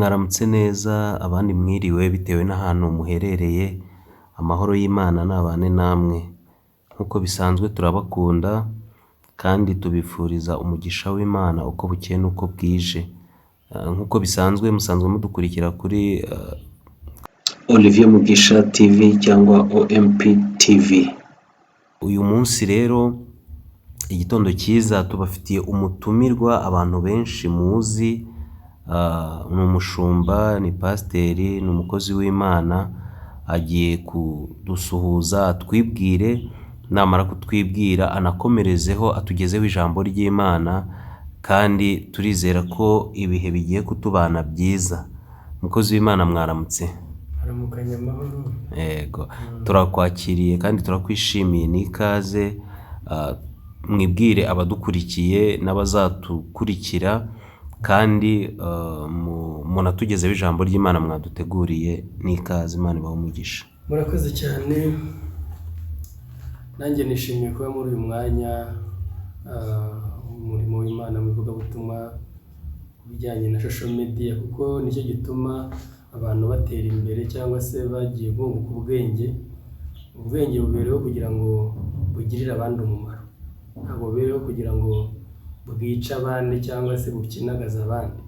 Mwaramutse neza abandi mwiriwe bitewe n'ahantu muherereye, amahoro y'Imana nabane namwe. Nk'uko bisanzwe turabakunda kandi tubifuriza umugisha w'Imana uko bukeye n'uko bwije. Nk'uko bisanzwe musanzwe mudukurikira kuri Olivier Mugisha TV cyangwa OMP TV. Uyu munsi rero igitondo cyiza tubafitiye umutumirwa abantu benshi muzi, ni umushumba, ni pasiteri, ni umukozi w'Imana, agiye kudusuhuza atwibwire, namara kutwibwira anakomerezeho atugezeho ijambo ry'Imana, kandi turizera ko ibihe bigiye kutubana byiza. Umukozi w'Imana mwaramutse. Aramukanya amahoro. Yego, turakwakiriye kandi turakwishimiye, n'ikaze. Mwibwire abadukurikiye n'abazatukurikira, kandi munatugezeho ijambo ry'Imana mwaduteguriye, n'ikaze. Imana ibahe umugisha. Murakoze cyane. Nanjye nishimiye kuba muri uyu mwanya umurimo w'Imana mu ivugabutumwa ku bijyanye na social media, kuko nicyo gituma abantu batera imbere cyangwa se bagiye bunguka ubwenge. Ubwenge bubereho kugira ngo bugirire abandi umumaro, ntabwo bubereho kugira ngo bwice abandi cyangwa se bukinagaza abandi,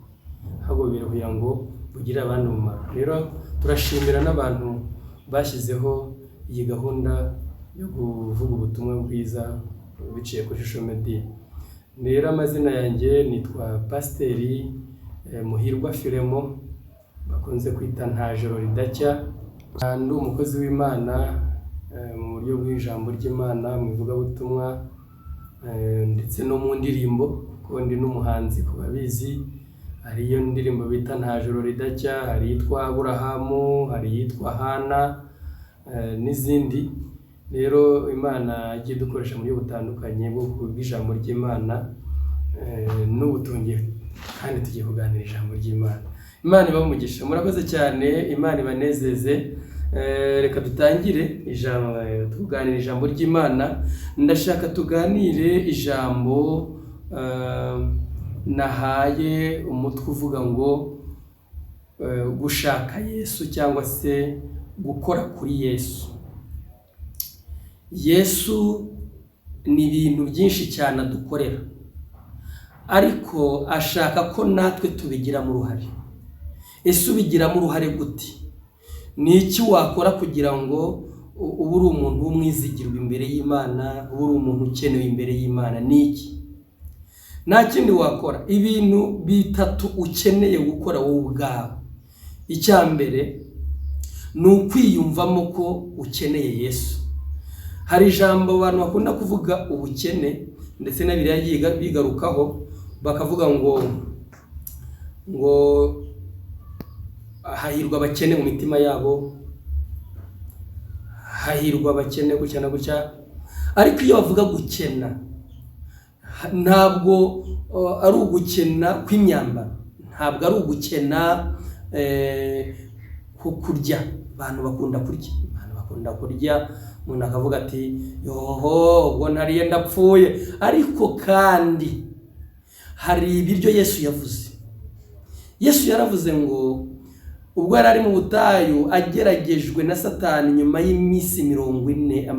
ahubwo bubereho kugira ngo bugirire abandi umumaro. Rero turashimira n'abantu bashyizeho iyi gahunda yo kuvuga ubutumwa bwiza biciye kuri social media. Rero amazina yanjye nitwa Pasiteri Muhirwa Firemo, bakunze kwita nta joro ridacya. Ndi umukozi w'Imana mu buryo bw'ijambo ry'Imana mu ivugabutumwa ndetse no mu ndirimbo, kuko ndi n'umuhanzi ku babizi. Hari iyo ndirimbo bita nta joro ridacya, hari iyitwa Aburahamu, hari iyitwa Hana n'izindi. Rero Imana igiye dukoresha mu buryo butandukanye bw'ijambo ry'Imana, n'ubu kandi tugiye kuganira ijambo ry'Imana. Imana ibahe umugisha. Murakoze cyane, Imana ibanezeze. Reka dutangire tuganira ijambo ry'Imana. Ndashaka tuganire ijambo nahaye umutwe uvuga ngo gushaka Yesu cyangwa se gukora kuri Yesu. Yesu ni ibintu byinshi cyane adukorera, ariko ashaka ko natwe tubigiramo uruhare. Ese ubigiramo uruhare gute? Ni iki wakora kugira ngo ube uri umuntu w'umwizigirwa imbere y'Imana, ube uri umuntu ukenewe imbere y'Imana? Ni iki? Nta kindi wakora. Ibintu bitatu ukeneye gukora wowe ubwawe. Icya mbere ni ukwiyumvamo ko ukeneye Yesu. Hari ijambo abantu bakunda kuvuga ubukene, ndetse na Bibiliya bigarukaho bakavuga ngo hahirwa abakene mu mitima yabo, hahirwa abakene gutya na gutya. Ariko iyo bavuga gukena, ntabwo ari ugukena kw'imyambaro, ntabwo ari ugukena kurya. Abantu bakunda kurya, umuntu akavuga ati yoho ubwo nariye ndapfuye. Ariko kandi hari ibiryo Yesu yavuze. Yesu yaravuze ngo ubwo yari ari mu butayu ageragejwe na Satani, nyuma y'iminsi 40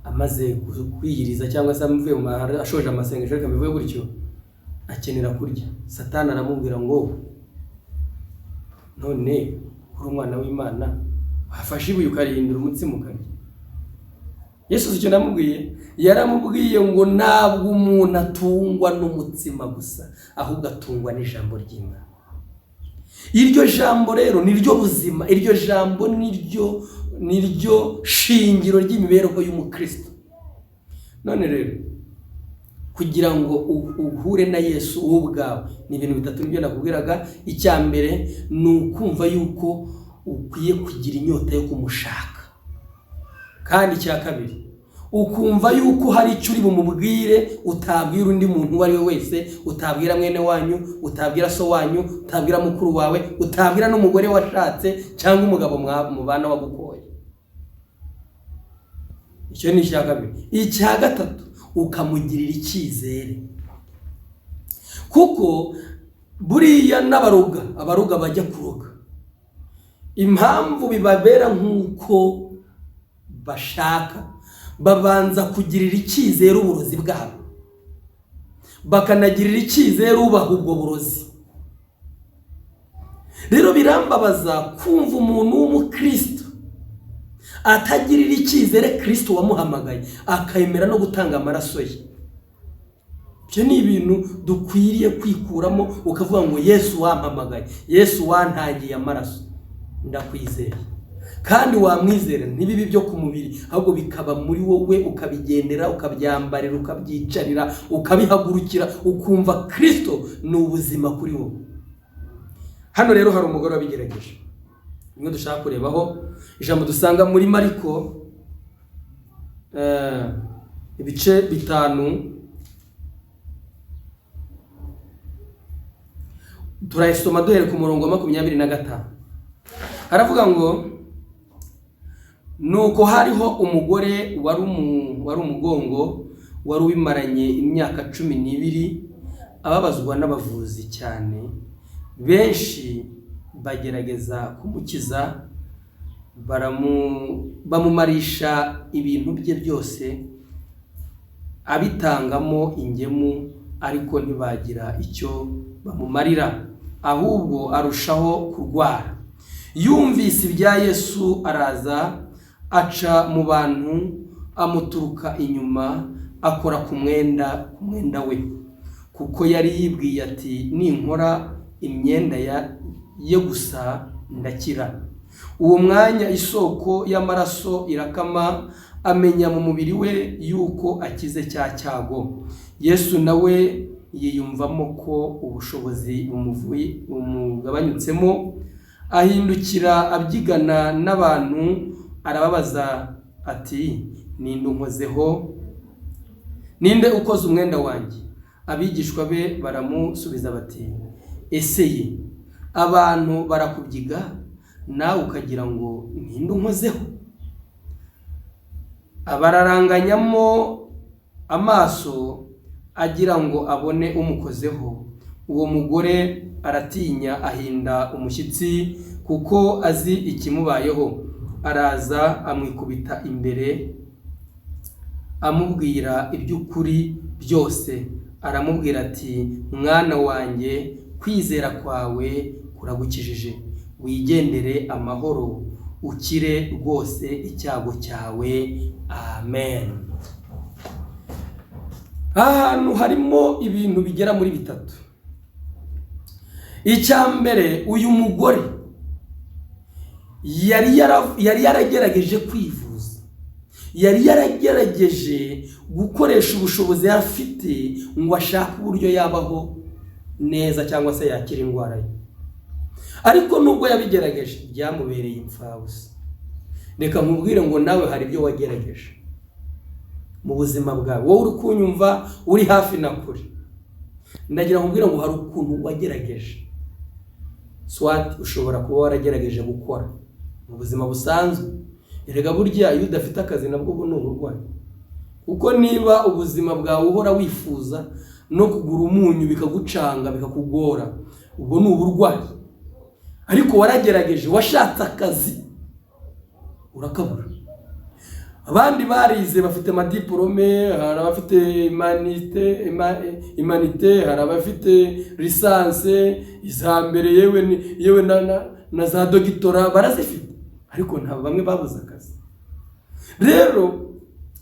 amaze kwiyiriza cyangwa se ashoje amasengesho, reka mbivuge gutyo, akenera kurya. Satani aramubwira ngo none uri umwana w'Imana, wafashe ibuye ukarihindura umutsima ukarya. Yesu icyo yaramubwiye ngo ntabwo umuntu atungwa n'umutsima gusa, ahubwo atungwa n'ijambo ry'Imana. Iryo jambo rero niryo buzima, iryo jambo niryo shingiro ry'imibereho y'umukristo. None rero kugira ngo uhure na Yesu wowe ubwawe, ni ibintu bitatu nibyo nakubwiraga. Icya mbere ni ukumva yuko ukwiye kugira inyota yo kumushaka, kandi icya kabiri ukumva yuko hari icyo uri bumubwire utabwira undi muntu uwo ari we wese, utabwira mwene wanyu, utabwira so wanyu, utabwira mukuru wawe, utabwira n'umugore washatse cyangwa umugabo mubana wagukoye. Icyo ni icya kabiri. Icya gatatu ukamugirira icyizere, kuko buriya abaroga bajya kuroga, impamvu bibabera nk'uko bashaka, babanza kugirira icyizere uburozi bwabo, bakanagirira icyizere ubaha ubwo burozi. Rero birambabaza kumva umuntu w'umukristo atagirira icyizere Kristo wamuhamagaye, akayemera no gutanga amaraso ye. Ibyo ni ibintu dukwiriye kwikuramo, ukavuga ngo Yesu wampamagaye, Yesu wantangiye amaraso, ndakwizeye. Kandi wamwizera ntibibi byo ku mubiri, ahubwo bikaba muri wowe, ukabigendera, ukabyambarira, ukabyicarira, ukabihagurukira, ukumva Kristo ni ubuzima kuri wowe. Hano rero hari umugore wabigerageje. Nimwe dushaka kurebaho ijambo dusanga muri Mariko ibice 5, turayisoma duhere ku murongo wa 25. Haravuga ngo nuko hariho umugore wari umugongo wari ubimaranye imyaka 12, ababazwa n'abavuzi cyane, benshi bagerageza kumukiza, bamumarisha ibintu bye byose, abitangamo ingemu, ariko ntibagira icyo bamumarira, ahubwo arushaho kurwara. Yumvise ibya Yesu, araza aca mu bantu, amuturuka inyuma, akora ku mwenda we, kuko yari yibwiye ati ninkora imyenda ye gusa ndakira. Uwo mwanya isoko y'amaraso irakama, amenya mu mubiri we yuko akize cya cyago. Yesu nawe yiyumvamo ko ubushobozi bumugabanyutsemo, ahindukira abyigana n'abantu, arababaza ati ninde ukoze umwenda wanjye? Abigishwa be baramusubiza bati ese ye, abantu barakubyiga, nawe ukagira ngo ninde unkozeho? Abararanganyamo amaso agira ngo abone umukozeho. Uwo mugore aratinya, ahinda umushyitsi, kuko azi ikimubayeho. Araza amwikubita imbere, amubwira iby'ukuri byose. Aramubwira ati mwana wanjye, kwizera kwawe kuragukijije, wigendere amahoro, ukire rwose icyago cyawe. Amen. Ahantu harimo ibintu bigera muri 3. Icyambere, uyu mugore yari yaragerageje kwivuza, yari yaragerageje gukoresha ubushobozi afite ngo ashake uburyo yabaho neza cyangwa se yakira indwara ye. Ariko nubwo yabigerageje byamubereye imfabusa. Reka nkubwire ngo nawe hari ibyo wagerageje mu buzima bwawe, wowe uri kunyumva, uri hafi na kure, ndagira nkubwire ngo hari ukuntu wagerageje. Swat ushobora kuba waragerageje gukora mu buzima busanzwe. Erega burya iyo udafite akazi nabwo ubu ni uburwayi, kuko niba ubuzima bwawe uhora wifuza no kugura umunyu bikagucanga bikakugora, ubwo ni uburwayi. Ariko waragerageje, washatse akazi urakabura. Abandi barize bafite amadiplome, hari abafite imanite, hari abafite lisanse, izambere yewe na za dogitora barazifite, ariko nta bamwe babuze akazi. Rero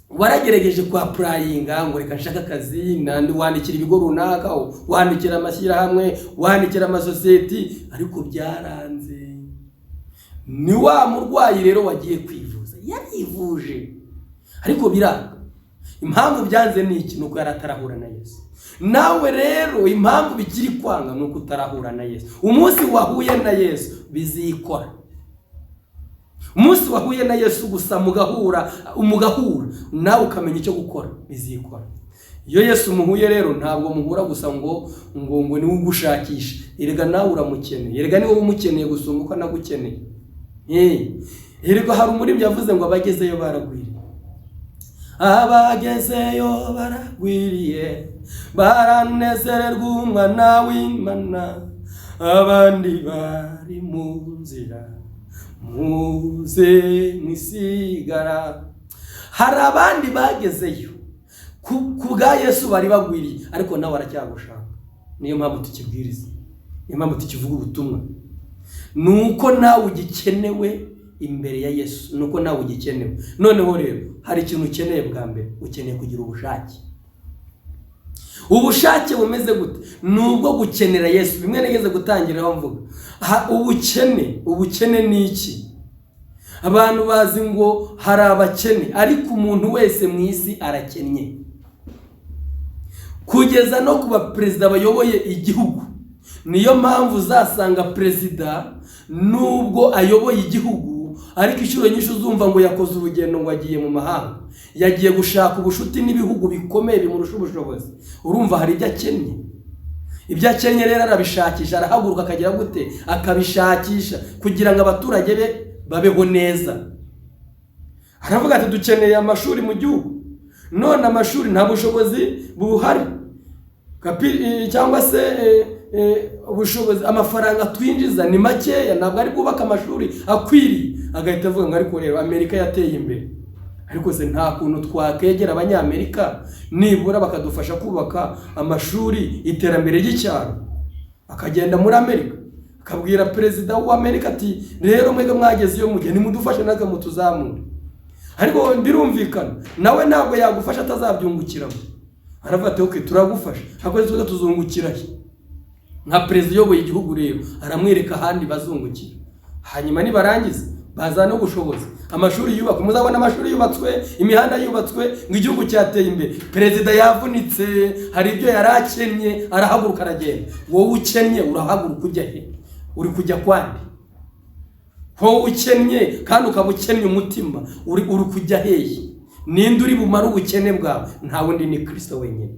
waragerageje kwa applyinga ngo reka nshaka akazi, nandi wandikira ibigo runaka, wandikira amashyirahamwe, wandikira amasosiyeti, ariko byaranze. Ni wa murwayi rero wagiye kwivuza, yarivuje ariko biranga. Impamvu byanze ni iki? Nuko yaratarahura na Yesu. Nawe rero impamvu bikiri kwanga nuko utarahura na Yesu. Umunsi wahuye na Yesu bizikora. Umunsi wahuye na Yesu gusa mugahura nawe ukamenya icyo gukora, bizikora. Iyo Yesu muhuye rero ntabwo muhura gusa ngo ni ugushakisha. Erega nawe uramukeneye. Erega ni wowe umukeneye gusumba uko nagukeneye. Erega hari umuririmbyi yavuze ngo abagezeyo baragwira. abagezeyo baragwiriye baranezererwa umwana w'Imana, abandi bari mu nzira muze mwisigara. Hari abandi bagezeyo ku bwa Yesu bari bagwiriye, ariko nawe aracyagushaka. Niyo mpamvu tukibwiriza, niyo mpamvu tukivuga ubutumwa. Nuko nawe ugikenewe imbere ya Yesu, nuko nawe ugikenewe. Noneho rero hari ikintu ukeneye bwa mbere, ukeneye kugira ubushake. Ubushake bumeze gute? Nubwo gukenera Yesu. Bimwe nigeze gutangiraho mvuga, ubukene ni iki? Abantu bazi ngo hari abakene, ariko umuntu wese mu isi arakennye, kugeza no kuba perezida bayoboye igihugu. Niyo mpamvu uzasanga perezida nubwo ayoboye igihugu, ariko inshuro nyinshi uzumva ngo yakoze urugendo ngo agiye mu mahanga, yagiye gushaka ubushuti n'ibihugu bikomeye bimurusha ubushobozi. Urumva hari ibyo akennye. Ibyo akennye rero arabishakisha, arahaguruka akagira gute, akabishakisha kugira ngo abaturage be babeho neza. Aravuga ati dukeneye amashuri mu gihugu, none amashuri nta bushobozi buhari, cyangwa se ubushobozi, amafaranga twinjiza ni makeya, ntabwo ari kubaka amashuri akwiriye. Agahita avuga ngo ariko rero Amerika yateye imbere, ariko se nta kuntu twakegera abanyamerika nibura bakadufasha kubaka amashuri, iterambere ry'icyaro. Akagenda muri Amerika akabwira perezida w'Amerika ati rero mwege mwageze iyo mujye nimudufashe natwe mutuzamure. Ariko birumvikana nawe ntabwo yagufasha atazabyungukiramo. Aravuga ati okay turagufasha, akoze tuza tuzungukira he? Nka perezida yoboye igihugu rero aramwereka ahandi bazungukira. Hanyuma nibarangiza baza no gushoboza amashuri yubakwa. Muzabona amashuri yubatswe, imihanda yubatswe, ngo igihugu cyateye imbere. Perezida yavunitse, hari ibyo yarakennye, arahaguruka aragenda. Wowe ukennye urahaguruka ujya he? Uri kujya kwande? Wowe ukennye kandi ukaba ukennye umutima, uri kujya hehe? Ninde uri bumara ubukene bwawe? Nta wundi, ni Kristo wenyine.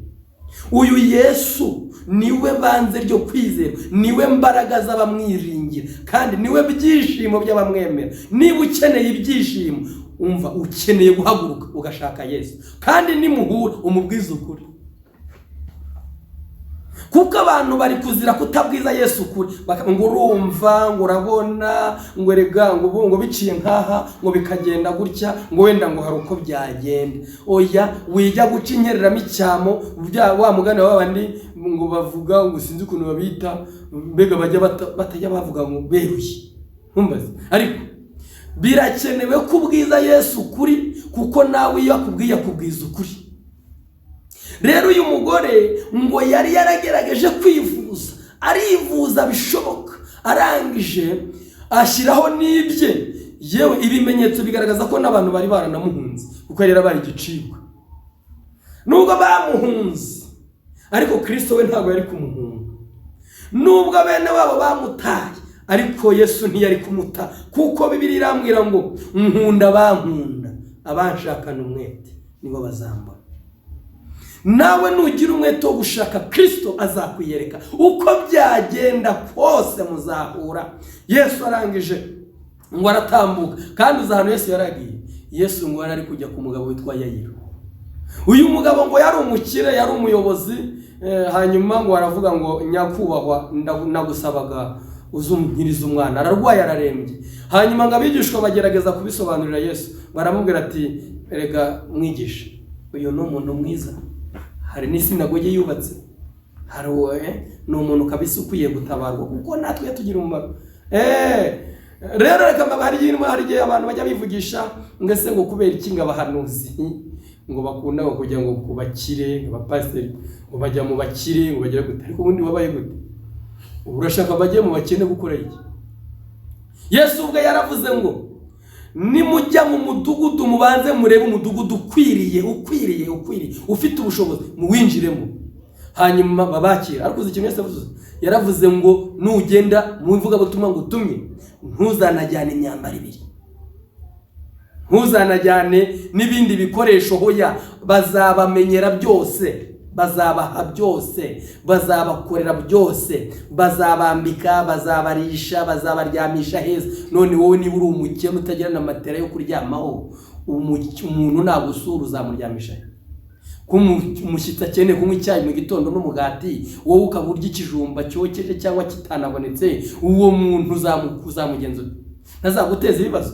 Uyu Yesu niwe banze ryo kwizera, niwe mbaraga z'abamwiringira, kandi niwe byishimo by'abamwemera. Niba ukeneye ibyishimo, umva ukeneye guhaguruka ugashaka Yesu, kandi nimuhura umubwiza ukuri. Kuko abantu bari kuzira kutabwiza Yesu ukuri, ngo urumva, ngo urabona, ngo erega, ngo biciye nkaha, ngo bikagenda gutya, ngo wenda ngo hari uko byagenda. Oya, wijya guca inkereramo icyamo, wa mugani w'abandi ngo bavuga ngo sinzi ukuntu babita, mbega bajya batajya bavuga ngo beruye. Ntumbaze, ariko birakenewe kubwiza Yesu ukuri, kuko nawe iyo akubwiye akubwiza ukuri. Rero uyu mugore ngo yari yaragerageje kwivuza, arivuza bishoboka, arangije ashyiraho n'ibye. Yewe ibimenyetso bigaragaza ko n'abantu bari baranamuhunze, kuko yari yarabaye igicibwa. Nubwo bamuhunze, ariko Kristo we ntabwo yari kumuhunga. Nubwo bene wabo bamutaye, ariko Yesu ntiyari kumuta, kuko Bibiliya irambwira ngo nkunda bankunda, abanshakana umwete nibo bazambona. Nawe nugira umwete wo gushaka Kristo azakwiyereka, uko byagenda kose muzahura. Yesu arangije ngo aratambuka, kandi uzahano Yesu yaragiye. Yesu ngo yari kujya ku mugabo witwa Yayiro. Uyu mugabo ngo yari umukire, yari umuyobozi. Hanyuma ngo aravuga ngo nyakubahwa, nagusabaga uzumpiriza umwana, ararwaye ararembye. Hanyuma ngo abigishwa bagerageza kubisobanurira Yesu, baramubwira ati erega mwigisha, uyu ni umuntu mwiza, hari n'isinagoge yubatse, hari ni umuntu kabisa ukwiye gutabarwa, kuko natwe tugira umumaro. Rero reka hari igihe abantu bajya bivugisha ngese ngo kubera iki ngo abahanuzi ngo bakunda ngo kujya ngo kubakire, abapasiteri ngo bajya mu bakire ngo bagira gute, ariko ubundi wabaye gute? Urashaka bajye mu bakene gukora iki? Yesu ubwe yaravuze ngo nimujya mu mudugudu mubanze murebe umudugudu ukwiriye ufite ubushobozi muwinjiremo, hanyuma babakira. Ariko uzi ikintu Yesu yaravuze ngo nugenda mu mvuga butumwa ngo utumye, ntuzanajyane imyambaro ibiri, ntuzanajyane n'ibindi bikoresho. Hoya, bazabamenyera byose, bazabaha byose, bazabakorera byose, bazabambika, bazabarisha, bazabaryamisha heza. None wowe niba uri umukene utagira na matera yo kuryamaho, umuntu nagusura uzamuryamisha ko umushyitsi akeneye kunywa icyayi mu gitondo n'umugati, wowe ukaba urya ikijumba cyokeje cyangwa kitanabonetse, uwo muntu uzamugenza ntazaguteza ibibazo,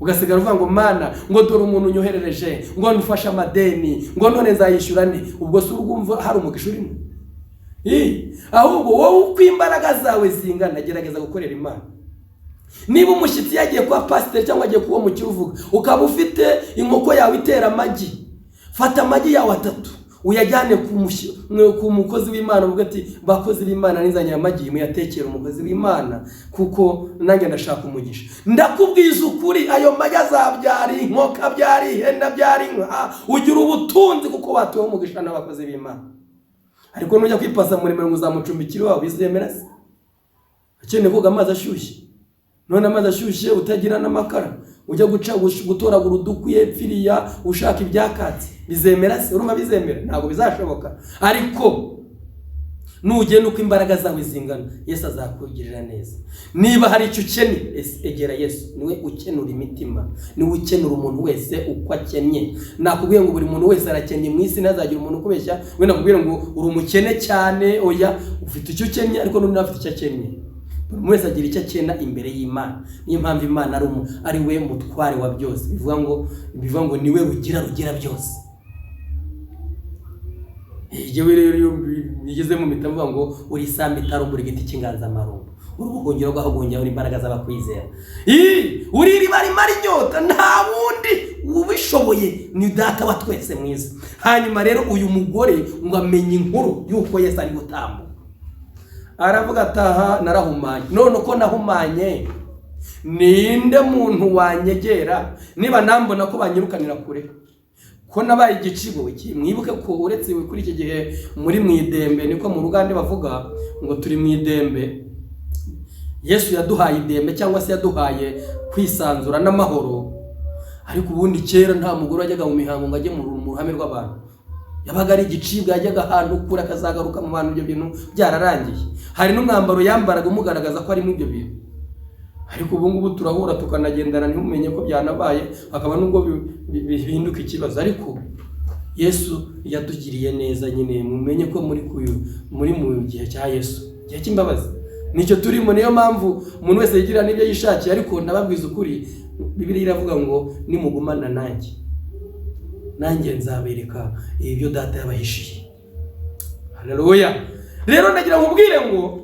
ugasigara uvuga ngo mana ngo dore umuntu unyoherereje ngo nufashe amadeni ngo none nzayishyura nde? Ubwo se urumva hari umugisha urimo? Ahubwo wowe uko imbaraga zawe zingana gerageza gukorera Imana. Niba umushyitsi yagiye kwa pasiteri cyangwa agiye kuba mu kiruvuga, ukaba ufite inkoko yawe itera amagi, fata amagi yawe 3 uyajyane ku mukozi w'Imana, uvuga ati bakozi b'Imana nizanye amagi muyatekera umukozi w'Imana kuko nange ndashaka umugisha. Ndakubwiza ukuri ayo magi azabyara inkoko, abyara ihene, abyara inka, ugira ubutunzi kuko watuwe umugisha n'abakozi b'Imana. Ariko nujya kwipasa muri ngo uzamucumbikira wawe bizemera se? Akeneye koga amazi ashyushye, none amazi ashyushye utagira n'amakara, ujya gutoragura udukwiye pfiriya ushaka ibyakatsi, bizemera se? Urumva bizemera? Ntabwo bizashoboka. Ariko nugenda uko imbaraga zawe zingana, Yesu azakugirira neza. Niba hari icyo ukeneye, egera Yesu. Niwe ukenura imitima, niwe ukenura umuntu wese uko akenye. Nakubwiye ngo buri muntu wese arakenye mu isi, ntazagira umuntu ukubeshya we nakubwiye ngo uri umukene cyane. Oya, ufite icyo ukenye ariko n'undi afite icyo akenye. Buri wese agira icyo akena imbere y'Imana. Niyo mpamvu Imana ari we mutware wa byose. Bivuga ngo niwe rugira byose. Yewe rero bigeze mu mitambo ngo uri sambi tarumbura igiti cy'inganzamarumbo, urubuhungiro rwahugungiraho uri imbaraga z'abakwizera. Uri riba rimara inyota, nta wundi ubishoboye ni Data wa twese mwiza. Hanyuma rero uyu mugore ngo amenye inkuru yuko Yesu ari gutambuka, aravuga ataha narahumanye. None uko nahumanye ninde muntu wanyegera niba nambona ko banyirukanira kure? Ko nabaye igicigo iki? Mwibuke ko uretse kuri iki gihe muri mwidembe, niko mu Rugande bavuga ngo turi mwidembe. Yesu yaduhaye idembe cyangwa se yaduhaye kwisanzura n'amahoro. Ariko ubundi kera nta mugore wajyaga mu mihango ngo ajye mu ruhame rw'abantu. Yabaga ari igicibwa, yajyaga ahantu kure akazagaruka mu bantu, ibyo bintu byararangiye. Hari n'umwambaro yambaraga umugaragaza ko ari mu ibyo bintu. Ariko ubu ngubu turahura tukanagendana ntimumenye ko byanabaye, akaba nubwo bihinduka ikibazo. Ariko Yesu yatugiriye neza nyine, mumenye ko muri mu gihe cya Yesu, gihe cy'imbabazi nicyo turimo. Niyo mpamvu umuntu wese yigira n'ibyo yishakiye. Ariko ndababwiza ukuri, Bibiliya iravuga ngo nimugumana nanjye nzabereka ibyo Data yabahishiye. Haleluya. Rero ndagira nkubwire ngo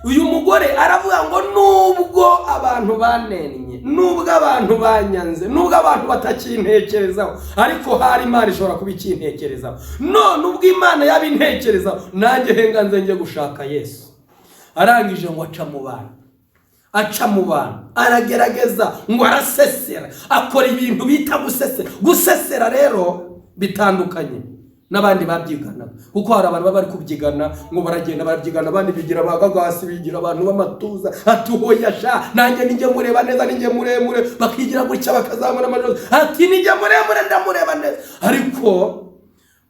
uyu mugore aravuga ngo nubwo abantu banennye, nubwo abantu banyanze, nubwo abantu batakintekerezaho, ariko hari Imana ishobora kubikintekerezaho. None ubwo Imana yabintekerezaho, nanjye henga nze gushaka Yesu. Arangije ngo aca mu bantu, aragerageza ngo arasesera, akora ibintu bita gusesera. Rero bitandukanye n'abandi babyigana, kuko hari abantu baba bari kubyigana ngo baragenda barabyigana, abandi bigira abagagasi, bigira abantu b'amatuza, atuhoyasha nanjye ninjye mureba neza, ninjye muremure, bakigira gutya bakazamura amajosi, ati ninjye muremure ndamureba neza. Ariko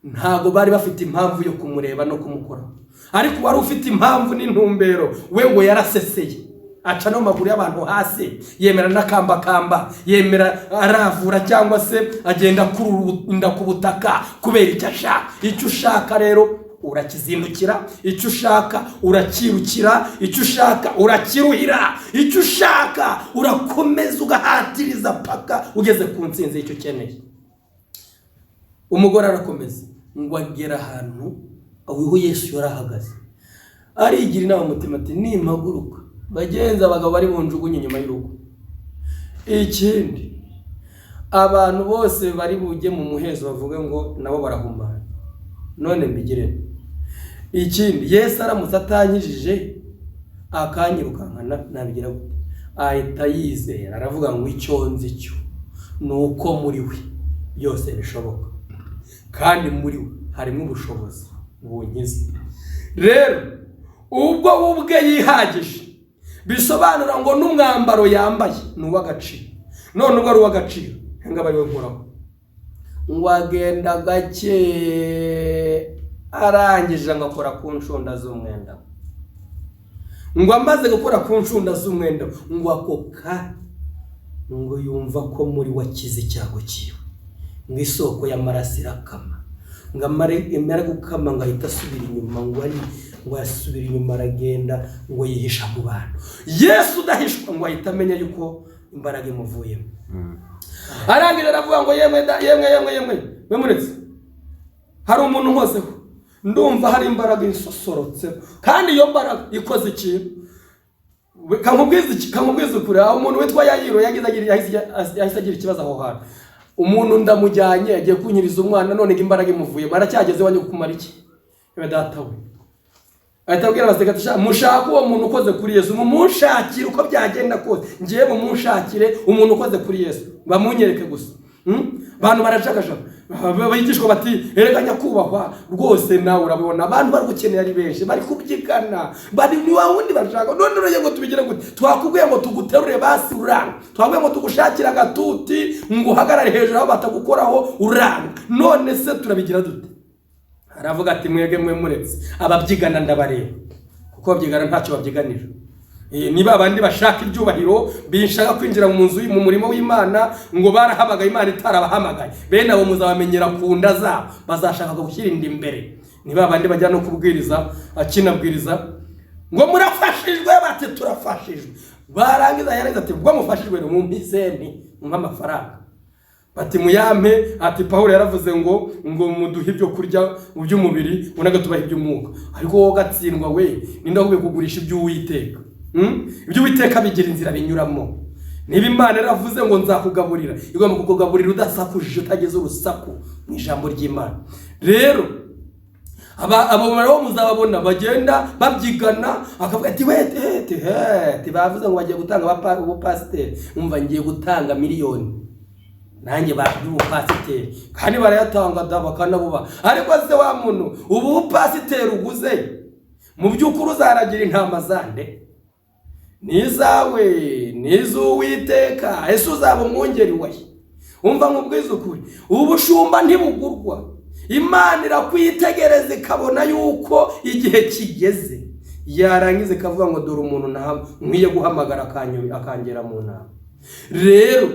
ntago bari bafite impamvu yo kumureba no kumukora. Ariko wari ufite impamvu n'intumbero. We ngo yaraseseye, aca no maguru y'abantu hasi, yemera n'akambakamba, yemera aravura cyangwa se agenda kurunda ku butaka kubera icyo ashaka. Icyo ushaka rero urakizindukira, icyo ushaka urakirukira, icyo ushaka urakiruhira, icyo ushaka urakomeza ugahatiriza paka ugeze ku ntsinzi y'icyo ukeneye. Umugore arakomeza ngo agera ahantu aho Yesu yarahagaze, arigira inama mutima ati nimpaguruka bagenza abagabo bari bunjugunye inyuma y'urugo. Ikindi, abantu bose bari bujye mu muhezo bavuga ngo nabo barahumana, none mbigire. Ikindi, Yesu aramutse atanyijije akanyirukankana nabigira gute? Ahita yizera, aravuga ngo icyo nzi cyo nuko muri we byose bishoboka, kandi muri we harimo ubushobozi bunkiza. Rero ubwo ubwe yihagije, bisobanura ngo n'umwambaro yambaye n'uw'agaciro. None ubwo ari uw'agaciro, henga bari we nkoraho. Ngo agenda gake, arangije agakora ku nshunda z'umwenda. Ngo amaze gukora ku nshunda z'umwenda, ngo akoka ngo yumva ko muri wakize icyago cyiwe, ngo isoko y'amaraso irakama, ngo amara gukama ngo ahita asubira inyuma, ngo asubira inyuma aragenda ngo yihisha mu bantu. Yesu udahishwa ngo ahita amenya yuko imbaraga imuvuyemo. Arangije aravuga ngo yemwe muretse, hari umuntu nkozeho, ndumva hari imbaraga insosorotse, kandi iyo mbaraga ikoze ikintu. Kamubwiza ukuri, aho umuntu witwa Yayiro yahise agira ikibazo aho hantu. Umuntu ndamujyanye yagiye kunyiriza umwana, none imbaraga imuvuye, baracyageze wanyu kumara iki? Yewe data we, ahita abwira abasekatari, mushaka uwo muntu ukoze kuri Yesu, mumunshakire uko byagenda kose, ngiye mumunshakire umuntu ukoze kuri Yesu, bamunyereke gusa. Abantu baracakashaka, bayigishwa bati erega nyakubahwa rwose nawe urabona abantu bari gukeneye ari benshi, bari kubyigana, bari ni wa wundi bashaka, none ureye ngo tubigire gute? Twakubwiye ngo tuguterure basi uranga, twakubwiye ngo tugushakira agatuti ngo uhagarare hejuru aho batagukoraho uranga, none se turabigira dute? Aravuga ati mwege muretse, ababyigana ndabareba, kuko babyigana ntacyo babyiganira. Niba abandi bashaka ibyubahiro bishaka kwinjira mu nzu mu murimo w'Imana, ngo barahamagaye Imana itarabahamagaye, bene abo muzabamenyera ku nda zabo, bazashaka gushyira inda imbere. Niba abandi bajya no kubwiriza, akinabwiriza ngo murafashijwe, bati turafashijwe, barangiza yareze ati ubwo mufashijwe mu mpiseni nk'amafaranga, bati muyampe. Ati Pawulo yaravuze ngo muduhe ibyo kurya by'umubiri, unaga tubahe iby'umwuka, ariko wowe gatsindwa we, ninde waguye kugurisha iby'Uwiteka? Iby'Uwiteka bigira inzira binyuramo. Niba Imana yaravuze ngo nzakugaburira, igomba kukugaburira udasakujije, utageze urusaku mu ijambo ry'Imana. Rero abo baro muzababona bagenda babyigana, akavuga ati wete bavuze ngo bagiye gutanga ubupasiteri, umva ngiye gutanga miliyoni, nanjye bavuye ubupasiteri, kandi barayatanga bakanabuba. Ariko se wa muntu ubu ubupasiteri uguze mu by'ukuri uzaragira intama zande? Nizawe n'iz'Uwiteka, ese uzaba umwungeri we? Umva nkubwiza ukuri, ubushumba ntibugurwa. Imana irakwitegereza ikabona yuko igihe kigeze, yarangiza ikavuga ngo dore umuntu nkwiye guhamagara akangera mu nama. Rero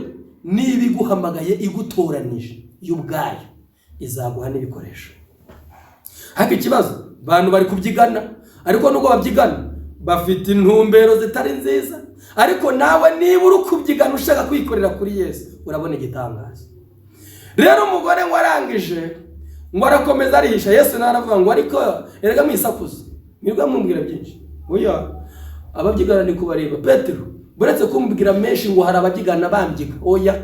niba iguhamagaye igutoranije y'ubwayo, izaguha n'ibikoresho. Haka ikibazo abantu bari kubyigana, ariko nubwo babyigana bafite intumbero zitari nziza. Ariko nawe niba uri kubyigana ushaka kwikorera kuri Yesu, urabona igitangaza. Rero umugore warangije ngo arakomeza arihisha, Yesu naravuga ngo ariko erega mwisakuza, nibwo mumbwira byinshi. Oya, ababyigana ni kubareba. Petero buretse kumbwira menshi ngo hari ababyigana bambyiga, oya,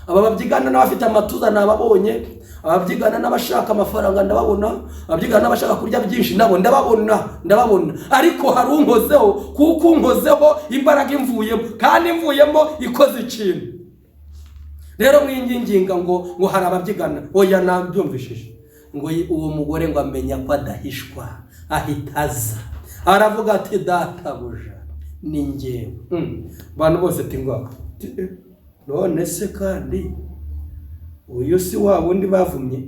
aba babyigana n'abafite amatuza nababonye, ababyigana n'abashaka amafaranga ndababona, ababyigana n'abashaka kurya byinshi nabo ndababona. Ariko hari unkozeho, kuko unkozeho imbaraga imvuyemo, kandi imvuyemo ikoze ikintu. Rero mwinginga ngo hari ababyigana, oya nabyumvishije. Ngo uwo mugore ngo amenya ko adahishwa, ahitaza aravuga ati databuja ni njyewe. Abantu bose tingwa, none se kandi uyu si wa wundi bavumye,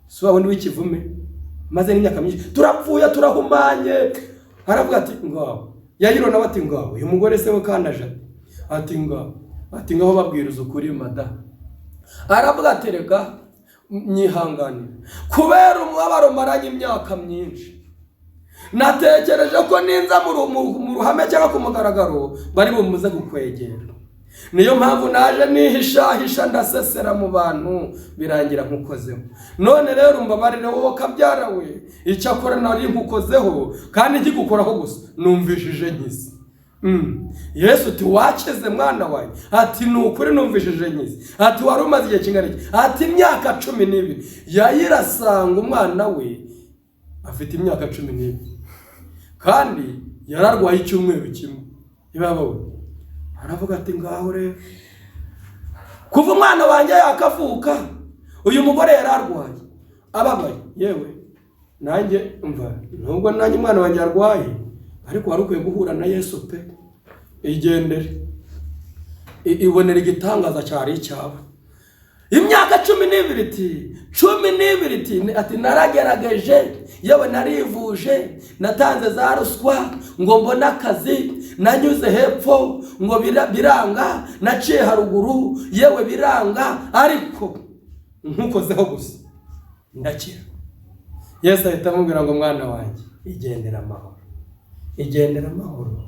si wa wundi w'ikivume maze n'imyaka myinshi turapfuye turahumanye? Aravuga ati ngaho Yayiro nawe ati ngaho uyu mugore se we kandaje ati ngaho babwiriza ukuri mada. Aravuga ati rega nyihanganira, kubera umubabaro maranye imyaka myinshi, natekereje ko ninza mu ruhame cyangwa ku mugaragaro bari bumuze gukwegera. Niyo mpamvu naje nihisha ndasesera mu bantu, birangira nkukozeho. None rero umbabarire wowe kabyara we, icyakora nari nkukozeho, kandi nkigukoraho gusa numvishije nkizi. Yesu ati wakize mwana wawe? Ati nukuri numvishije nkizi. Ati wari umaze igihe kingana iki? Ati imyaka 12. Yayirasanga umwana we afite imyaka 12, kandi yararwaye icyumweru kimwe. Ibabawe aravuga ati ngaho rero kuva umwana wanjye yakavuka uyu mugore yararwaye ababaye, yewe nanjye umva nubwo nanjye umwana wanjye arwaye, ariko wari ukwiye guhura na Yesu pe, igendere ibonera igitangaza cyari icyawe. imyaka 12 iti 12 ati naragerageje yewe narivuje natanze za ruswa ngo mbona akazi nanyuze hepfo ngo biranga naciye haruguru yewe biranga ariko nkukozeho gusa ndakira. Yesu ahita amubwira ngo mwana wanjye igendera amahoro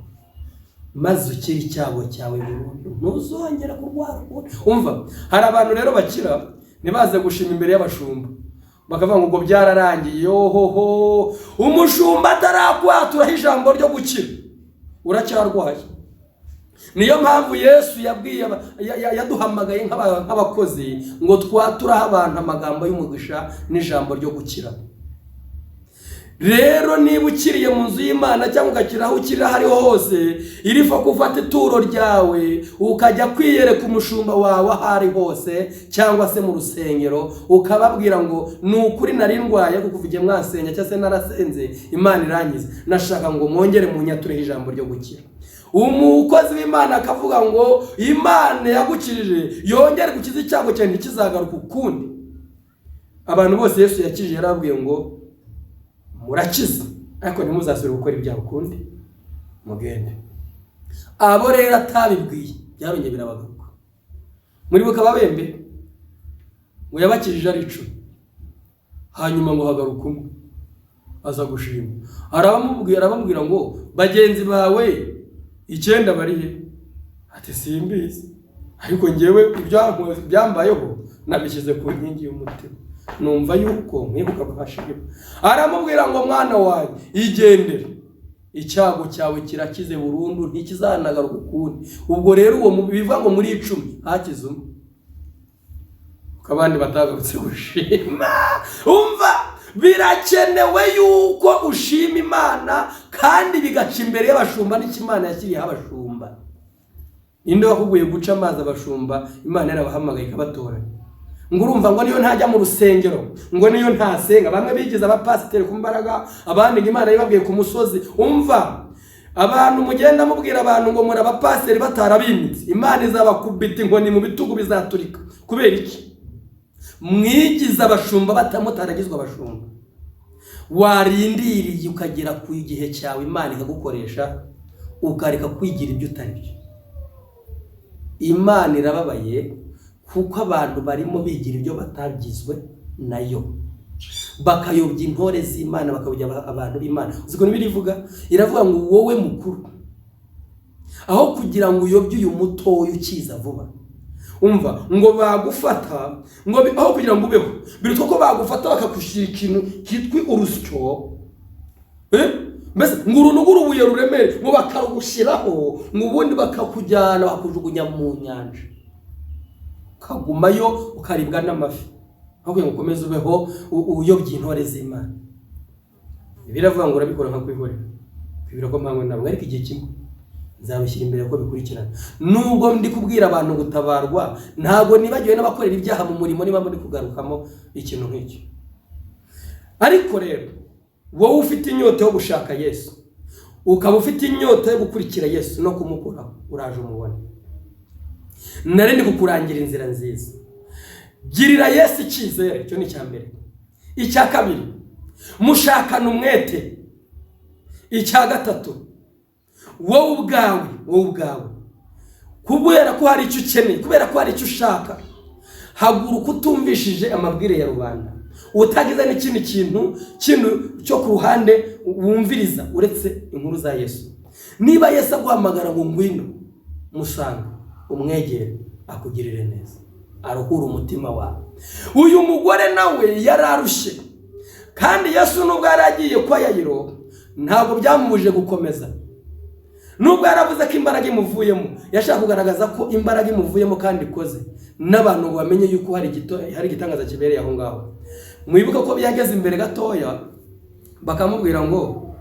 maze ukiri icyago cyawe burundu ntuzongera kurwara. Umva, hari abantu rero bakira nibaze gushima imbere y'abashumba bakavuga ngo byararangiye yohoho umushumba atarakwatura ijambo ryo gukira uracyarwaye. Niyo mpamvu Yesu yabwiye yaduhamagaye nk'abakozi ngo twaturaho abantu amagambo y'umugisha n'ijambo ryo gukira. Rero niba ukiriye mu nzu y'Imana cyangwa ugakira aho ukirira hariho hose, irifa gufata ituro ryawe ukajya kwiyereka umushumba wawe ahari hose cyangwa se mu rusengero ukababwira ngo ni ukuri nari ndwaye kuko uvuge mwasenya cyangwa se narasenze Imana irangiza, nashaka ngo mwongere munyatureho ijambo ryo gukira. Umukozi w'Imana akavuga ngo Imana yagukirije yongere gukiza icyago cyawe ntikizagaruka ukundi. Abantu bose Yesu yakije yarabwiye ngo murakiza ariko ntimuzasubire gukora ibyaha ukundi mugende. Abo rero atabibwiye byarongeye birabagaruka. Muri Bukababembe ngo yabakirije ari 10 hanyuma ngo hagaruka umwe aza gushima arabamubwira ngo bagenzi bawe 9 bari he? Ati simbizi ariko ngewe byambayeho nabishyize ku nkingi y'umutima numva yuko mwibuka bashira. Aramubwira ngo mwana wanjye igendere icyago cyawe kirakize burundu ntikizanagaruka ukundi. Ubwo rero uwo biva ngo muri 10 hakize umwe kabandi batagarutse gushima. Umva, birakenewe yuko ushima Imana kandi bigaca imbere y'abashumba n'ikimana yakiriye abashumba. Inde wakuguye guca amazi abashumba Imana yarabahamagaye ikabatoranya. Ngo urumva ngo niyo ntajya mu rusengero ngo niyo ntasenga. Bamwe bigize abapasiteri ku mbaraga abandi Imana yibabwiye ku musozi. Umva, abantu mugenda mubwira abantu ngo muri abapasiteri batarabimitse Imana izabakubita inkoni mu bitugu bizaturika. Kubera iki? Mwigize abashumba batamutaragizwe abashumba. Warindiriye ukagera ku gihe cyawe Imana ikagukoresha ukareka kwigira ibyo utari byo. Imana irababaye kuko abantu barimo bigira ibyo batagizwe nayo bakayobya intore z'Imana bakabujya abantu b'Imana. Uziko nibirivuga iravuga ngo wowe mukuru aho kugira ngo uyobye uyu mutoyo ukiza vuba. Umva, ngo bagufata ngo aho kugira ngo ubeho birutwa ko bagufata bakakushira ikintu kitwi urusyo mbese ngo urunuguru ubuye ruremere ngo bakarugushiraho ngo ubundi bakakujyana bakujugunya mu nyanja kagumayo ukaribwa n'amafi aho kugira ngo ukomeze ubeho uyobye intore z'Imana. Biravuga ngo urabikora nka kwihorera kwibira ko mpamwe ntabwo ariko igihe kimwe nzabishyira imbere ko bikurikirana. Nubwo ndi kubwira abantu gutabarwa ntabwo nibagiwe n'abakorera ibyaha mu murimo niba muri kugarukamo ikintu nk'icyo. Ariko rero wowe ufite inyota yo gushaka Yesu ukaba ufite inyota yo gukurikira Yesu no kumukuraho uraje umubone. Narindi kukurangira inzira nziza. Girira Yesu icyizere, cyo ni cyambere. Icya kabiri, mushakana umwete. Icya gatatu, wowe ubwawe kubera ko hari icyo ukeneye, kubera ko hari icyo ushaka, haguruka utumvishije amabwire ya rubanda, utagize n'ikindi kintu cyo ku ruhande wumviriza uretse inkuru za Yesu. Niba Yesu aguhamagara ngo ngwino musanga umwegere akugirire neza aruhura umutima wawe. Uyu mugore nawe yararushye kandi Yesu nubwo yaragiye kwa Yayiro ntabwo byamubuje gukomeza. Nubwo yaravuze ko imbaraga imuvuyemo yashaka kugaragaza ko imbaraga imuvuyemo kandi ikoze n'abantu ngo bamenye yuko hari igitangaza kibereye aho ngaho. Mwibuka ko byageze imbere gatoya bakamubwira ngo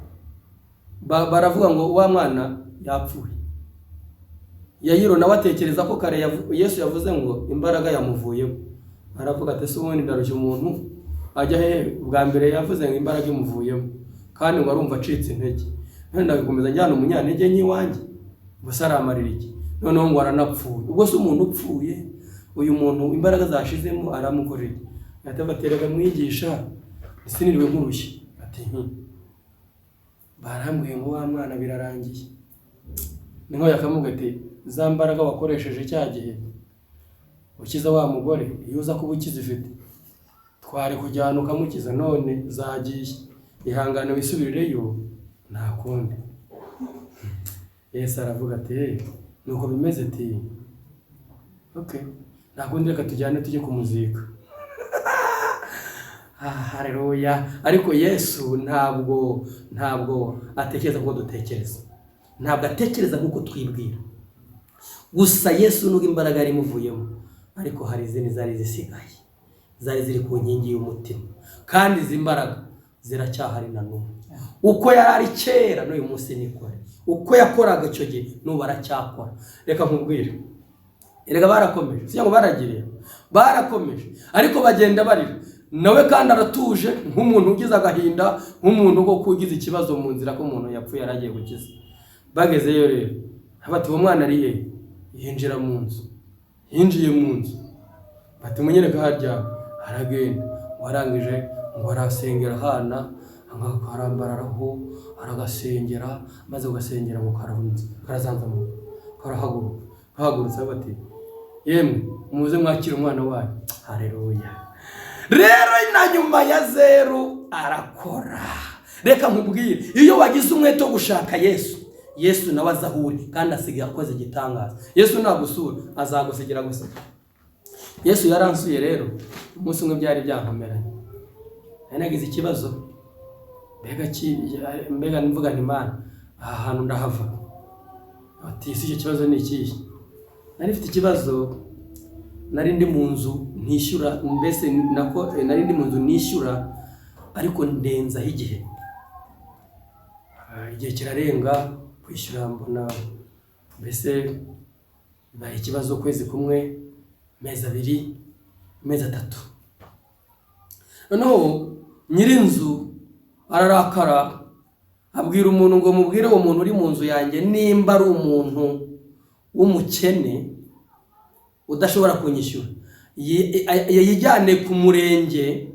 baravuga ngo wa mwana yapfuye. Yayiro nawe atekereza ko kare Yesu yavuze ngo imbaraga yamuvuyemo. Aravuga ati se ubundi ndarushye umuntu ajya he bwa mbere yavuze ngo imbaraga imuvuyemo kandi ngo arumva acitse intege. Nenda gukomeza njyana umunyantege nyiwanjye gusa aramarira iki noneho ngo aranapfuye. Ubwo se umuntu upfuye uyu muntu imbaraga zashizemo aramukorera. Atabateraga mwigisha siniriwe nkurushye ati barambwiye ngo wa mwana birarangiye. Ninko yakamuga ati za mbaraga wakoresheje cya gihe ukiza wa mugore iyo uza kuba ukizifite twari kujyana ukamukiza, none zagiye, ihangane wisubirireyo nta kundi. Yesu aravuga ati nuko bimeze ati okay, nta kundi reka tujyane tujye kumuzika. Haleluya. Ariko Yesu ntabwo atekereza nkuko dutekereza, ntabwo atekereza nkuko twibwira. Gusa Yesu nubwo imbaraga yari muvuyemo, ariko hari izindi zari zisigaye, zari ziri ku nkingi y'umutima, kandi izi mbaraga ziracyahari na n'ubu. Uko yari kera n'uyu munsi niko uko yakoraga icyo gihe n'ubu aracyakora. Reka nkubwire, erega barakomeje, si ngo baragiriye, barakomeje ariko bagenda barira. Nawe kandi aratuje nk'umuntu ugize agahinda, nk'umuntu uko kugize ikibazo mu nzira ko umuntu yapfuye yaragiye gukiza. Bagezeyo rero bati uwo mwana ari he? Yinjira mu nzu. Yinjiye mu nzu bati munyereka harya, aragenda. Warangije ngo arasengera hana akarambararaho, aragasengera, maze ugasengera ngo karabunze, karazanzamuka, karahagurutsa bati yemwe muze mwakira umwana wanyu. Haleluya. Rero na nyuma ya zeru arakora. Reka nkubwire, iyo wagize umwete wo gushaka Yesu nawe azahuri kandi asigaye akoze igitangaza. Yesu nagusura azagusigira gusa. Yesu yaransuye rero umunsi umwe byari byankomeranye, nagize ikibazo mbega mvuga nti Imana aha hantu ndahava. Ati icyo kibazo ni ikihe? Nari mfite ikibazo, nari ndi mu nzu ntishyura, mbese nari ndi mu nzu nishyura ariko ndenzaho igihe kirarenga kwishyura, mbona mbese baye ikibazo kwezi kumwe, mezi abiri, mezi atatu. Noneho nyirinzu ararakara abwira umuntu ngo mubwire uwo muntu uri mu nzu yanjye nimba ari umuntu w'umukene udashobora kunyishyura yijyane ku murenge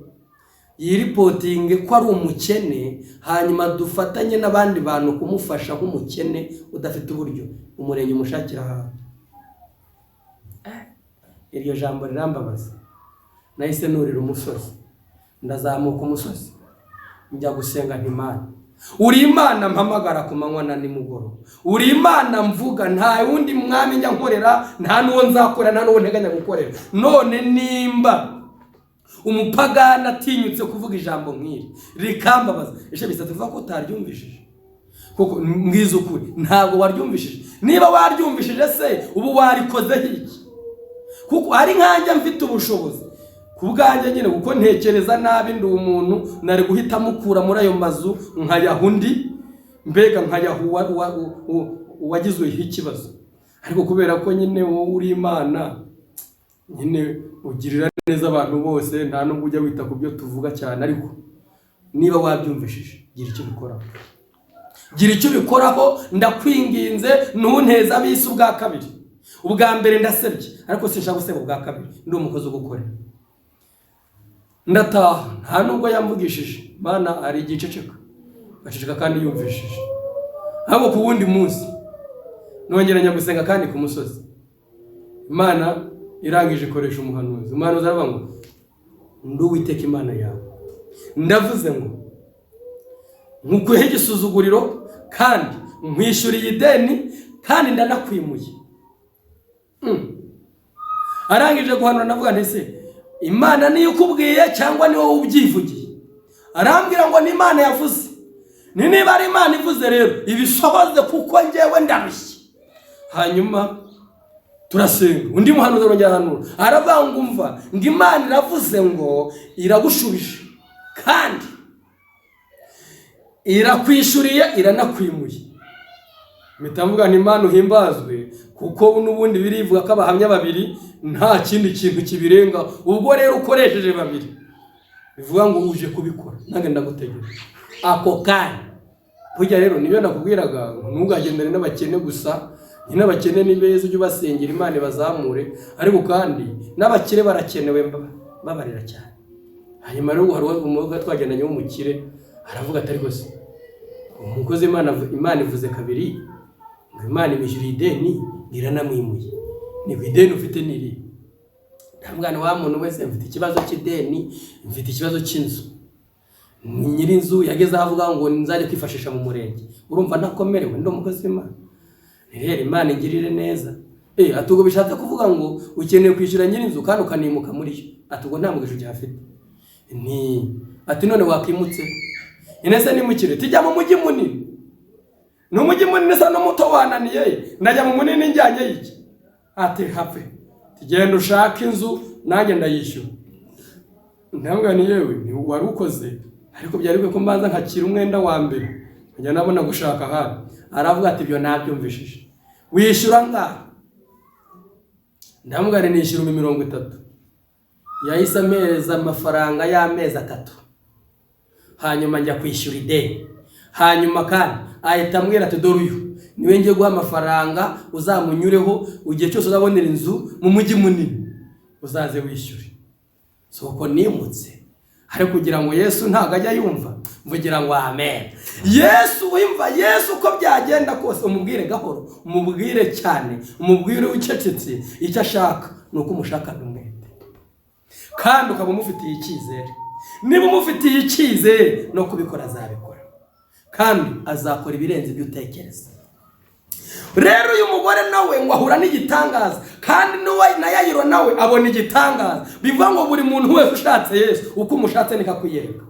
yiripotinge ko ari umukene, hanyuma dufatanye n'abandi bantu kumufasha nk'umukene udafite uburyo, umurenge umushakira ahantu. Iryo jambo rirambabaza. Nahise nurira umusozi, ndazamuka umusozi njya gusenga nti Imana, uri Imana mpamagara ku manywa na nimugoroba, uri Imana mvuga, nta wundi mwami njya nkorera, nta n'uwo nzakora, nta n'uwo nteganya gukorera. None nimba umupagana atinyutse kuvuga ijambo nk'iri rikambabaza, ishe bisatu vuga ko utaryumvishije, kuko mbwiza ukuri ntabwo waryumvishije. Niba waryumvishije se ubu warikoze iki? Kuko ari nkanjye mfite ubushobozi kubwanjye nyine, kuko ntekereza nabi, ndi umuntu nari guhita mukura muri ayo mazu nkayahundi, mbega nkayahuwa wagizwe ikibazo. Ariko kubera ko nyine wowe uri Imana, nyine ugirira neza abantu bose, nta nubwo ujya wita ku byo tuvuga cyane. Ariko niba wabyumvishije gira icyo bikoraho, gira icyo bikoraho, ndakwinginze ntunteze abisi ubwa kabiri. Ubwa mbere ndasebye, ariko sinshaka guseba ubwa kabiri, ndi umukozi wo gukorera. Ndataha, nta nubwo yamvugishije, Imana ari igiceceka, gaceceka kandi yumvishije. Ahubwo ku wundi munsi nongera njya gusenga kandi ku musozi, Imana irangije ikoresha umuhanuzi. Umuhanuzi aravuga ngo ndi Uwiteka Imana yawe, ndavuze ngo nkukuyeho igisuzuguriro kandi nkwishyuriye ideni kandi ndanakwimuye. Arangije guhanura, navuga nti se Imana niyo ukubwiye cyangwa ni wowe ubyivugiye? Arambwira ngo ni Imana yavuze. Niba ari Imana ivuze rero ibisohoze, kuko njyewe ndarushye. Hanyuma turasenga, undi muhanuzi arongera ahanura, aravuga ngo umva, ngo Imana iravuze ngo iragushubije kandi irakwishuriye, iranakwimuye. Mpita mvuga nti Imana uhimbazwe, kuko n'ubundi birivuga ko abahamya babiri nta kindi kintu kibirenga. Ubwo rero ukoresheje babiri bivuga ngo uje kubikora, nange ndagutegereje ako kanya. Burya rero niyo nakubwiraga, ntugagendane n'abakene gusa nyine abakene ni beza, ujye ubasengera Imana ibazamure, ariko kandi n'abakire barakenewe, babarira cyane. Hanyuma rero hari umugabo twagendanye w'umukire aravuga ati ariko se umukozi Imana ivuze kabiri ngo Imana imwishyuriye ideni iranamwimuye, ni ideni ufite niri? Ndamwana wa muntu wese mfite ikibazo cy'ideni, mfite ikibazo cy'inzu, nyiri inzu yageze avuga ngo nzajye kwifashisha mu murenge, urumva nakomerewe ndo umukozi w'Imana? Rero Imana ingirire neza. Atugo bishatse kuvuga ngo ukeneye kwishyura nyiri inzu kandi ukanimuka muri yo, atugo nta mugisho cyafite. Ati none wakimutse inese nimukire tijya mu mujyi munini, n'umujyi munini sa no muto wananiye, ndajya mu munini njyanye iki? Ati hapfe tugenda ushaka inzu nanjye ndayishyura. Ndambwa ni yewe ni wari ukoze, ariko byari bwe ko mbanza nkakira umwenda wa mbere njya nabona gushaka hano. Aravuga ati byo nabyumvishije, wishyura ngaho. Ndambwa nishyura 30. Yahise ameza amafaranga y'amezi 3, hanyuma njya kwishyura ideni. Hanyuma kandi ahita ambwira ati dore uyu niwe ngiye guha amafaranga, uzamunyureho ugiye cyose uzabonera inzu mu mujyi munini uzaze wishyure. Soko nimutse, ariko kugira ngo Yesu ntago ajya yumva, mvugira ngo amen. Yesu wimva, Yesu uko byagenda kose umubwire gahoro, umubwire cyane, umubwire ucecetse, icyo ashaka nuko umushaka n'umwete, kandi ukaba umufitiye icyizere. Niba umufitiye icyizere no kubikora azabikora, kandi azakora ibirenze ibyo utekereza. Rero uyu mugore nawe ngo ahura n'igitangaza, kandi na Yayiro nawe abona igitangaza. Bivuga ngo buri muntu wese ushatse Yesu uko umushatse nika kwiyereka.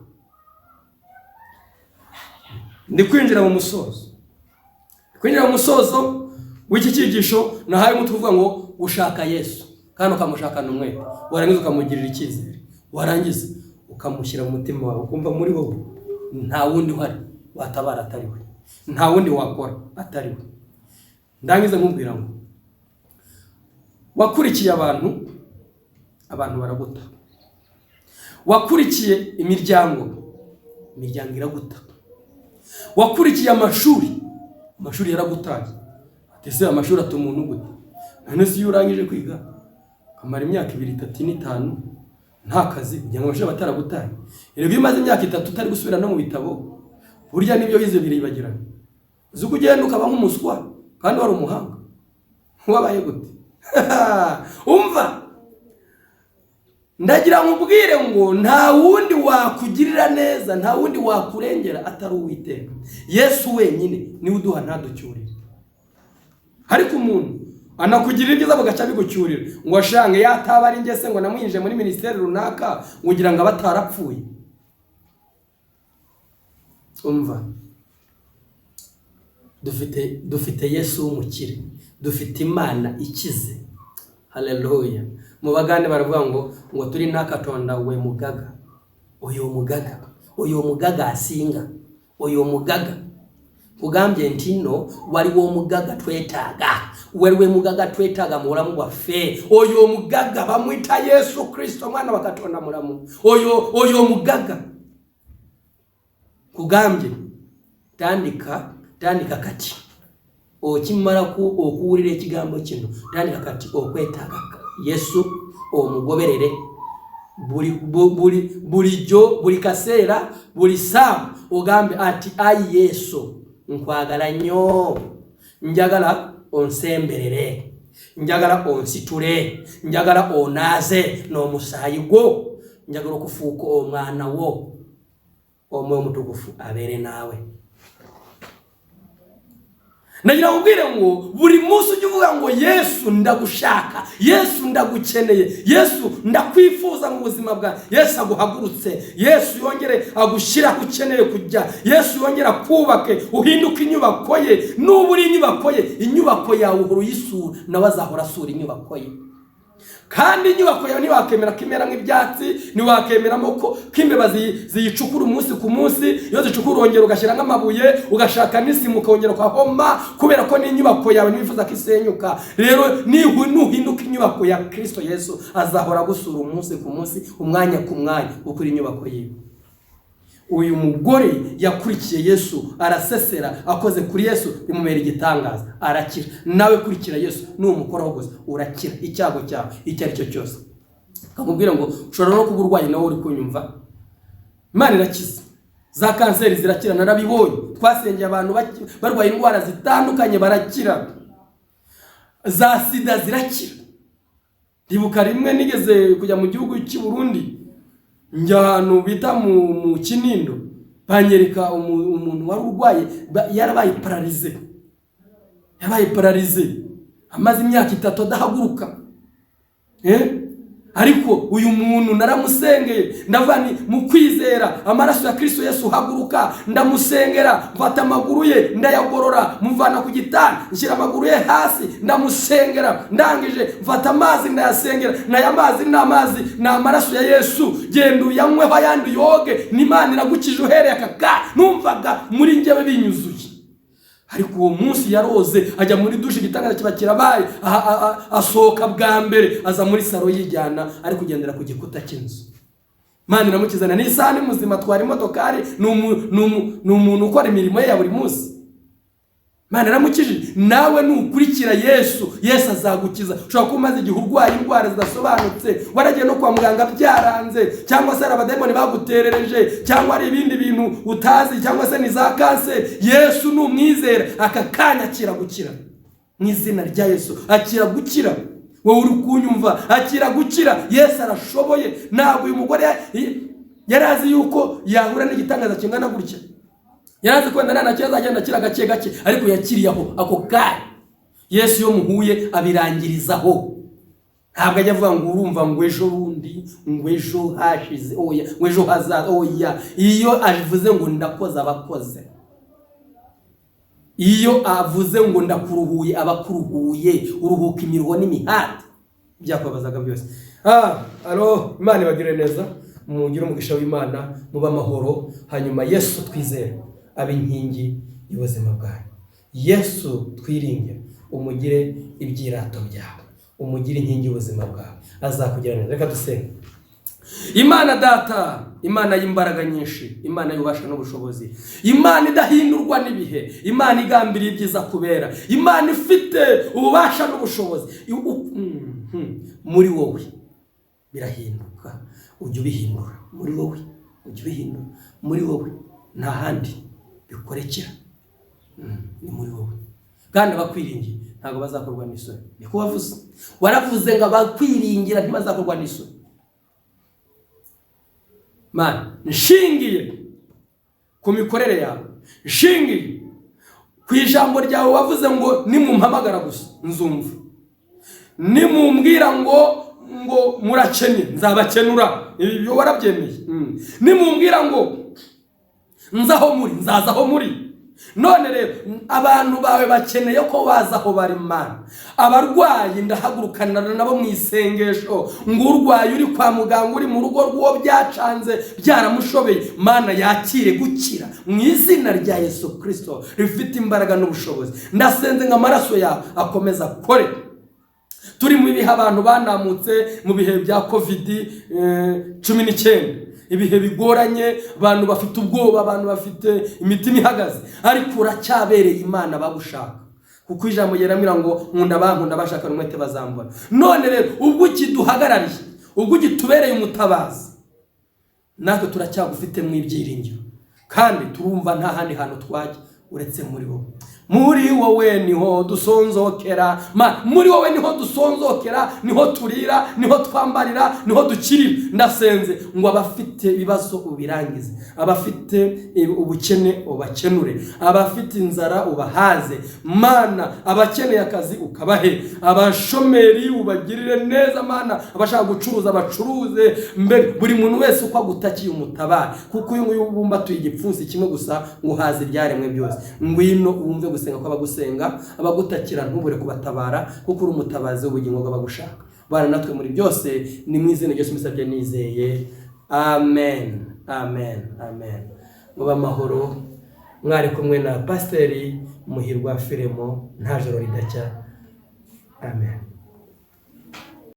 Ndi kwinjira mu musozo w'iki cyigisho, nahaye umutwe uvuga ngo ushaka Yesu kandi ukamushakana umwete, warangiza ukamugirira icyizere, warangiza ukamushyira mu mutima wawe, ukumva muri wowe nta wundi uhari watabara atari we, nta wundi wakora atari we. Ndangiza nkubwira ngo wakurikiye abantu baraguta, wakurikiye imiryango iraguta, wakurikiye amashuri yaragutaye. Ese amashuri atuma umuntu gute? None se iyo urangije kwiga kamara imyaka 2, 3, 5 nta kazi, kugira ngo amashuri bataragutaye. Rero iyo umaze imyaka 3 utari gusubira no mu bitabo, burya nibyo yize biribagirana. Uzuko ugenda ukaba nk'umuswa kandi wari umuhanga, wabaye gute? Umva, ndagira nkubwire ngo nta wundi wakugirira neza, nta wundi wakurengera atari Uwiteka. Yesu wenyine niwe uduha ntaducyurire. Ariko umuntu anakugirira ibyiza bugaca bigucyurira, ngo ashange yataba ari ngese ngo namwinje muri ministeri runaka ugira ngo abatarapfuye. Umva, dufite Yesu w'umukire, dufite Imana ikize. Haleluya. Mu bagande baravuga ngo turi nakatonda we mugaga. Uyu mugaga asinga, uyu mugaga kugambye ntino wali wo mugaga twetaga, waliwe mugaga twetaga mu bulamu bwaffe. Oyo mugaga bamwita Yesu Kristo, mwana wa Katonda mulamu. Oyo mugaga kugambye tandika kati okimala okuwulira ekigambo kino, tandika kati okwetaaga Yesu omugoberere buli kaseera buli saa ogambe ati ayi Yesu nkwagala nnyo, njagala onsemberere, njagala onsitule, njagala onaaze n'omusaayi gwo, njagala okufuuka omwana wo omwoyo omutukufu abeere naawe. Nagira ubwire ngo buri munsi ujye uvuga ngo Yesu ndagushaka, Yesu ndagukeneye, Yesu ndakwifuza mu buzima bwa. Yesu aguhagurutse, Yesu yongere agushyira ukeneye kujya, Yesu yongera kubake uhinduka inyubako ye. N'uburi inyubako ye, inyubako yawe uhora uyisura, nawe azahora asura inyubako ye. Kandi inyubako yawe ntiwakemera kimera nk'ibyatsi, ntiwakemeramo ko imbeba ziyicukura umunsi ku munsi. Iyo zicukura urongera ugashyira nk'amabuye, ugashaka n'isima ukongera ukahoma, kubera ko n'inyubako yawe ntiwifuza ko isenyuka. Rero nuhinduka inyubako ya Kristo Yesu azahora agusura umunsi ku munsi, umwanya ku mwanya, ukuri inyubako yiwe. uyu mugore yakurikiye Yesu, arasesera, akoze kuri Yesu bimubera igitangaza, arakira. Nawe kurikira Yesu, numukoraho gusa urakira icyago cyawe icyo ari cyo cyose. Akamubwira ngo ushobora no kuba urwaye nawe uri kunyumva, Imana irakiza. Za kanseri zirakira, narabibonye. Twasengeye abantu barwaye indwara zitandukanye barakira. Za sida zirakira. Ndibuka rimwe nigeze kujya mu gihugu cy'u Burundi, njya ahantu bita mu Kinindo, banyereka umuntu wari urwaye, yarabaye paralize, amaze imyaka 3 adahaguruka. Ariko uyu muntu naramusengeye, ndavani mu kwizera amaraso ya Kristo Yesu, haguruka. Ndamusengera, mfata amaguru ye ndayagorora, muvana ku gitanda, nshyira amaguru ye hasi, ndamusengera. Ndangije mfata amazi ndayasengera, naya mazi n'amazi na amaraso ya Yesu, genda uyanyweho ayandi yoge, n'Imana iragukije uhereye akaka. Numvaga muri njyewe binyuzuye. Ariko uwo munsi yaroze, ajya muri dushe, igitangaza kiba kirabaye, asohoka bwa mbere, aza muri saro yijyana, ari kugendera ku gikuta cy'inzu. Imana iramukizana, ni isani muzima, twari imodokari, ni umuntu ukora imirimo ye ya buri munsi. Imana iramukije. Nawe nukurikira Yesu, Yesu azagukiza. Ushobora kuba umaze igihe urwaye indwara zidasobanutse, waragiye no kwa muganga byaranze, cyangwa se abadayimoni baguterereje, cyangwa ari ibindi bintu utazi, cyangwa se ni za kanseri. Yesu numwizera, aka kanya akira gukira. Mu izina rya Yesu akira gukira. Wowe uri kunyumva, akira gukira. Yesu arashoboye. Ntabwo uyu mugore yarazi yuko yahura n'igitangaza kingana gutya. Yarazi ko ndana cyo azagenda akira gake gake, ariko yakiriyaho ako kanya. Yesu yo muhuye abirangirizaho. Ntabwo ajya avuga ngo urumva ngo ejo bundi, ngo ejo hashize, oya, ngo ejo hazaza, oya. Iyo avuze ngo ndakoza abakoze, iyo avuze ngo ndakuruhuye abakuruhuye, uruhuka imiruho n'imihati byakubazaga byose. Imana ibagire neza, mugire umugisha w'Imana, muba amahoro. Hanyuma Yesu twizere abe inkingi y'ubuzima bwawe. Yesu twiringe, umugire ibyirato byawe, umugire inkingi y'ubuzima bwawe, azakugira neza. Reka dusenge. Imana Data, Imana y'imbaraga nyinshi, Imana y'ububasha n'ubushobozi, Imana idahindurwa n'ibihe, Imana igambiriye ibyiza kubera, Imana ifite ububasha n'ubushobozi. Muri wowe birahinduka, ujye ubihindura. Muri wowe ujye ubihindura. Muri wowe nta handi bikorekera, ni muri wowe. Kandi abakwiringiye ntabwo bazakorwa n'isoni. Niko wavuze, waravuze ngo abakwiringira ntibazakorwa n'isoni. Mana, nshingiye ku mikorere yawe, nshingiye ku ijambo ryawe wavuze ngo nimumpamagara gusa nzumva, nimumbwira ngo murakene nzabakenura. Ibyo warabyemeye. Nimumbwira ngo nzaho muri nzazaho muri. None rero abantu bawe bakeneye ko bazaho bari. Mana, abarwayi ndahagurukana nabo mu isengesho, ngo urwaye uri kwa muganga, uri mu rugo rw'uwo byacanze byaramushobeye, Mana yakire gukira mu izina rya Yesu Kristo rifite imbaraga n'ubushobozi. Ndasenze ngo amaraso yawe akomeza kore. Turi mu bihe abantu banamutse mu bihe bya COVID-19, ibihe bigoranye, abantu bafite ubwoba, abantu bafite imitima ihagaze, ariko uracyabereye Imana bagushaka, kuko ijambo yeramira ngo nkunda bankunda bashaka n'umwete bazambona. None rero ubwo ukiduhagarariye, ubwo ugitubereye umutabazi, natwe turacyagufite mu ibyiringiro, kandi turumva nta handi hantu twajya uretse muri wowe. Muri wowe niho dusonzokera, muri wowe niho dusonzokera, niho turira, niho twambarira, niho dukirira. Ndasenze ngo abafite ibibazo ubirangize, abafite ubukene ubakenure, abafite inzara ubahaze. Mana, abakeneye akazi ukabahe, abashomeri ubagirire neza. Mana, abashaka gucuruza bacuruze, mbere buri muntu wese uko agutakiye umutabara, kuko uyu nguyu bumbatuye igipfunsi kimwe gusa ngo haze ibyaremwe byose. Ngwino wumve gusenga kw'abagusenga, abagutakira ntubure kubatabara, kuko uri umutabazi w'ubugingo bw'abagushaka. Bana natwe muri byose, ni mu izina rya Yesu mbisabye nizeye, amen, amen, amen. Muba amahoro. Mwari kumwe na Pasiteri Muhirwa Firemo, nta joro ridacya. Amen.